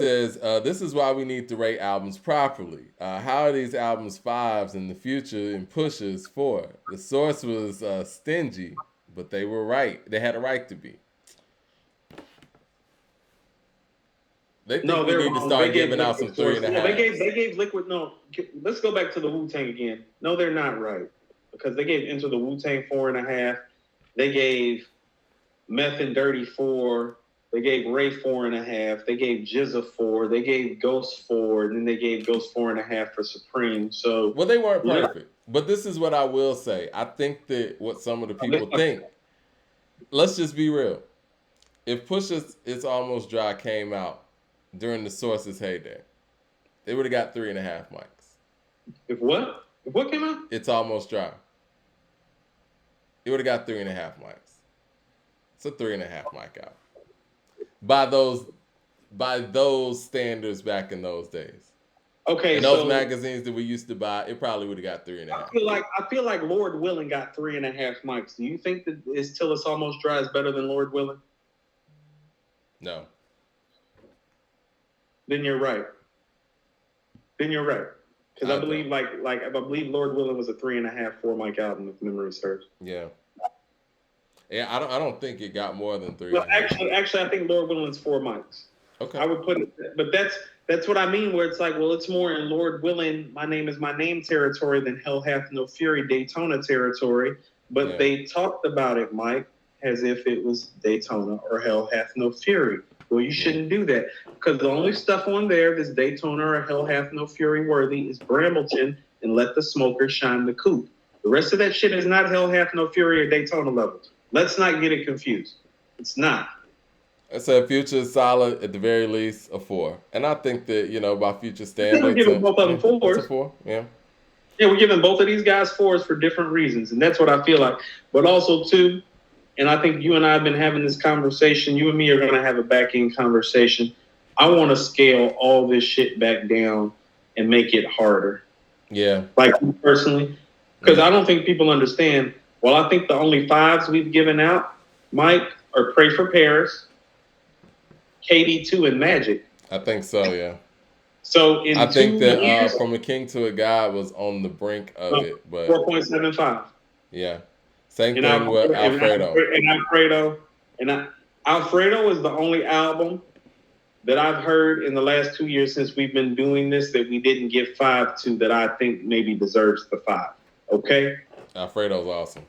Says, this is why we need to rate albums properly. How are these albums fives in the future and Pusha's four? The source was stingy, but they were right. They had a right to be. They think No, we they're need to wrong. They start gave giving out some Liquid three Source. and a No, they gave halves. they gave Liquid. No, let's go back to the Wu Tang again. No, they're not right because they gave Into the Wu Tang 4.5. They gave Meth and Dirty 4. They gave Ray 4.5. They gave Jizza 4. They gave Ghost 4, and then they gave Ghost 4.5 for Supreme. So, Well, they weren't perfect, but this is what I will say. I think that what some of the people think. Let's just be real. If Pusha's It's Almost Dry came out during the Source's heyday, they would have got 3.5 mics. If what? If what came out? It's Almost Dry. It would have got 3.5 mics. It's a 3.5 mic out. By those standards back in those days. Okay, and those magazines that we used to buy, it probably would have got 3.5. I feel like Lord Willing got 3.5 mics. Do you think that It's Till It's Almost Dry is better than Lord Willing? No. Then you're right. Because I believe I believe Lord Willing was a 3.5, 4 mic album, if memory serves. Yeah. Yeah, I don't think it got more than 3. Well, actually, I think Lord Willing's 4 mics. Okay. I would put it, but that's what I mean. Where it's like, well, it's more in Lord Willing, My Name Is My Name territory than Hell Hath No Fury Daytona territory. But they talked about it, Mike, as if it was Daytona or Hell Hath No Fury. Well, you shouldn't do that because the only stuff on there that's Daytona or Hell Hath No Fury worthy is Brambleton and Let the Smoker Shine the Coupe. The rest of that shit is not Hell Hath No Fury or Daytona levels. Let's not get it confused. It's not. I said Future is solid at the very least, a 4. And I think that, by Future standards, we're giving both of them 4s. It's a 4, yeah. Yeah, we're giving both of these guys 4s for different reasons. And that's what I feel like. But also, too, and I think you and I have been having this conversation. You and me are going to have a back-end conversation. I want to scale all this shit back down and make it harder. Yeah. Like, personally. Because I don't think people understand. Well, I think the only 5s we've given out, Mike, are Pray for Paris, KD2, and Magic. I think so, yeah. So I think that From a King to a God was on the brink of it, but 4.75. Yeah. Same thing with Alfredo. Alfredo is the only album that I've heard in the last 2 years since we've been doing this that we didn't give 5 to that I think maybe deserves the 5. Okay? Alfredo's awesome.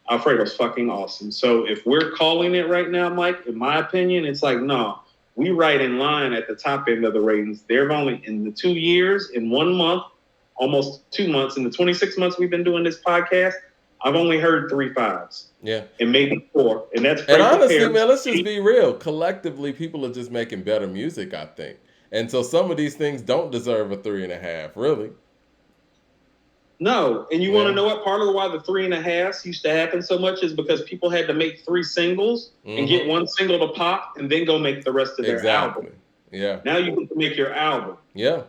Alfredo's fucking awesome. So if we're calling it right now, Mike, in my opinion, it's like, no, we right in line at the top end of the ratings. They've only, in the 2 years, in 1 month, almost 2 months, in the 26 months we've been doing this podcast, I've only heard 3 5s. Yeah. And maybe 4. And that's And honestly, man, let's just be real. Collectively, people are just making better music, I think. And so some of these things don't deserve a 3.5, really. No. And you want to know what? Part of why the 3.5s used to happen so much is because people had to make 3 singles and get 1 single to pop and then go make the rest of their album. Yeah. Now you get to make your album. Yeah.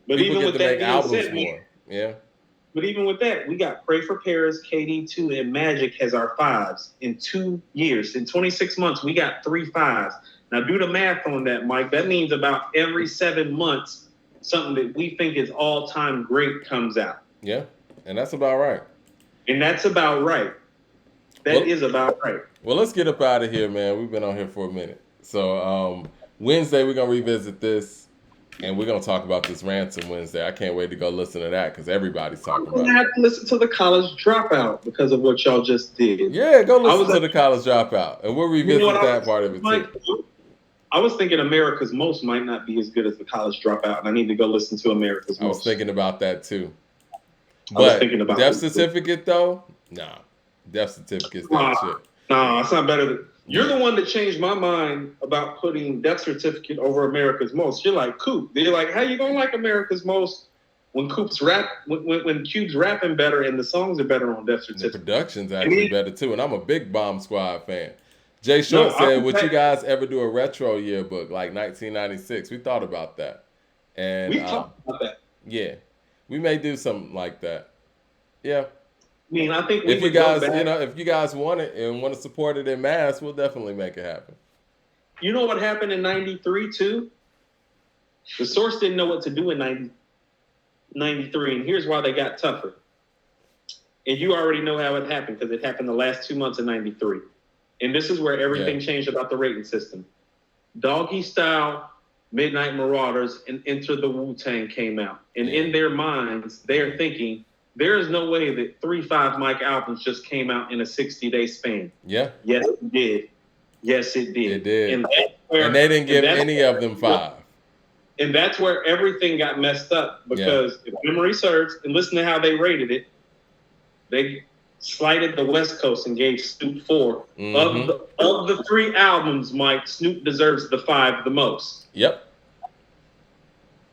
But people even get with to that make being albums said, more. Yeah. But even with that, we got Pray for Paris, KD2, and Magic as our 5s in 2 years. In 26 months, we got 3 5s. Now, do the math on that, Mike. That means about every 7 months, something that we think is all-time great comes out. Yeah, and that's about right. And that's about right. That is about right. Well, let's get up out of here, man. We've been on here for a minute. So Wednesday, we're going to revisit this. And we're going to talk about this Ransom Wednesday. I can't wait to go listen to that because everybody's talking about it. I'm going to have to listen to the College Dropout because of what y'all just did. Yeah, go listen to the College Dropout. And we'll revisit that part of it, too. I was thinking America's Most might not be as good as the College Dropout, and I need to go listen to America's Most. I was thinking about that, too. But Death Certificate, though? Nah. Death Certificate's that shit. Nah, it's not better than... You're the one that changed my mind about putting Death Certificate over America's Most. You're like, Coop. They're like, how you gonna like America's Most when Coop's when Cube's rapping better and the songs are better on Death Certificate? The production's actually better too, and I'm a big Bomb Squad fan. Jay Short said, would you guys ever do a retro yearbook like 1996? We thought about that. And we talked about that. Yeah. We may do something like that. Yeah. I mean, I think if you guys, if you guys want it and want to support it in mass, we'll definitely make it happen. You know what happened in '93 too? The Source didn't know what to do in 93, and here's why they got tougher. And you already know how it happened because it happened the last 2 months of 93. And this is where everything changed about the rating system. Doggy Style, Midnight Marauders, and Enter the Wu-Tang came out. And in their minds, they're thinking, there is no way that 3 5 Mike albums just came out in a 60-day span. Yeah. Yes, it did. Yes, it did. It did. And they didn't give any of them 5. And that's where everything got messed up because if memory serves, and listen to how they rated it, they slighted the West Coast and gave Snoop 4. Mm-hmm. Of the 3 albums, Mike, Snoop deserves the 5 the most. Yep.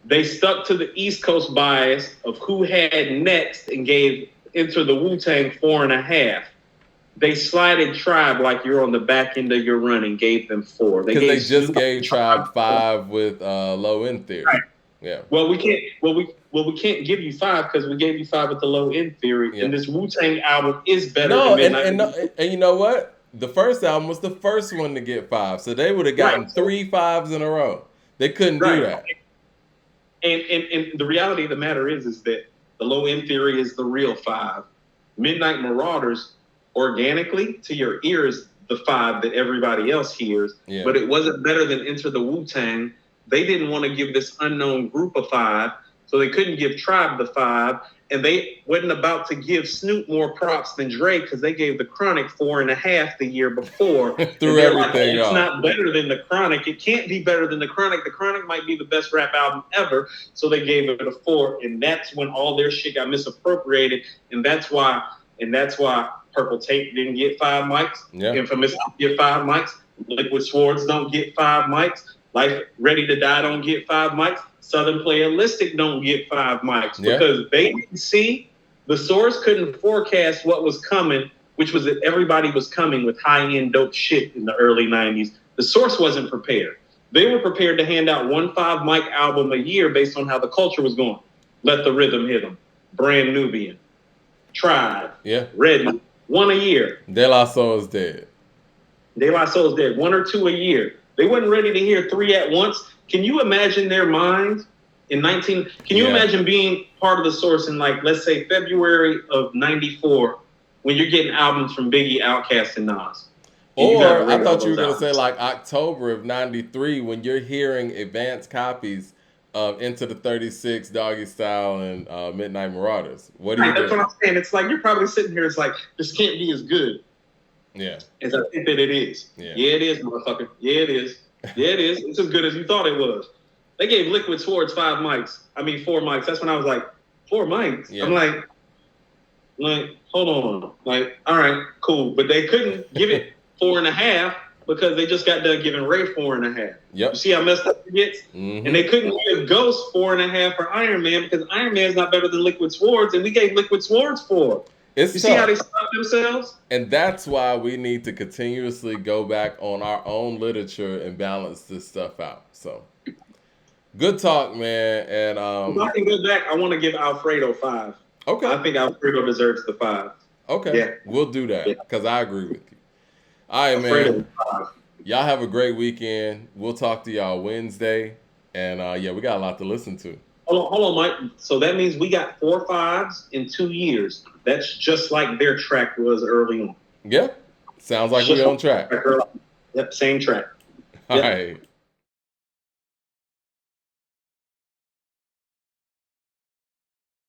They stuck to the East Coast bias of who had next and gave Enter the Wu-Tang 4.5. They slided Tribe like you're on the back end of your run and gave them 4. Because they just gave Tribe 5 with Low End Theory. Right. Yeah. Well, we can't give you 5 because we gave you 5 with the Low End Theory, and this Wu-Tang album is better. No, and you know what? The first album was the first one to get 5, so they would have gotten 3 5s in a row. They couldn't do that. And the reality of the matter is that the Low End Theory is the real 5. Midnight Marauders, organically to your ears, the 5 that everybody else hears, but it wasn't better than Enter the Wu-Tang. They didn't want to give this unknown group a 5, so they couldn't give Tribe the 5, and they wasn't about to give Snoop more props than Dre because they gave the Chronic 4.5 the year before. Threw everything off. It's not better than the Chronic. It can't be better than the Chronic. The Chronic might be the best rap album ever, so they gave it a 4, and that's when all their shit got misappropriated, and that's why Purple Tape didn't get 5 mics. Yeah. Infamous don't get 5 mics. Liquid Swords don't get 5 mics. Life Ready to Die don't get 5 mics. Southern Playalistic don't get 5 mics because they didn't see. The Source couldn't forecast what was coming, which was that everybody was coming with high-end dope shit in the early 90s. The Source wasn't prepared. They were prepared to hand out 1 5 mic album a year based on how the culture was going. Let the Rhythm Hit 'Em, Brand Nubian, Tribe, Redman, 1 a year. De La Soul is dead. 1 or 2 a year. They wasn't ready to hear 3 at once. Can you imagine their mind in 19? Can you imagine being part of the Source in, like, let's say February of 94 when you're getting albums from Biggie, Outkast, and Nas? Or I thought you were going to say like October of 93 when you're hearing advanced copies of Into the 36, Doggy Style, and Midnight Marauders. What do you do? That's what I'm saying. It's like you're probably sitting here. It's like, this can't be as good. Yeah. As I think that it is. Yeah, it is, motherfucker. Yeah, it is. Yeah, it is. It's as good as you thought it was. They gave Liquid Swords 4 mics. That's when I was like, 4 mics? Yeah. I'm like, hold on. Like, all right, cool. But they couldn't give it 4.5 because they just got done giving Ray 4.5. Yep. You see how messed up it gets? Mm-hmm. And they couldn't give Ghost 4.5 for Iron Man because Iron Man's not better than Liquid Swords, and we gave Liquid Swords 4. It's you tough. See how they stop themselves? And that's why we need to continuously go back on our own literature and balance this stuff out. So, good talk, man. And if I can go back, I want to give Alfredo 5. Okay. I think Alfredo deserves the 5. Okay. Yeah. We'll do that because I agree with you. All right, Alfredo man. 5. Y'all have a great weekend. We'll talk to y'all Wednesday. And we got a lot to listen to. Hold on, Mike. So that means we got 4 5s in 2 years. That's just like their track was early on. Yeah. Sounds like we're on track. Yep, same track. All right.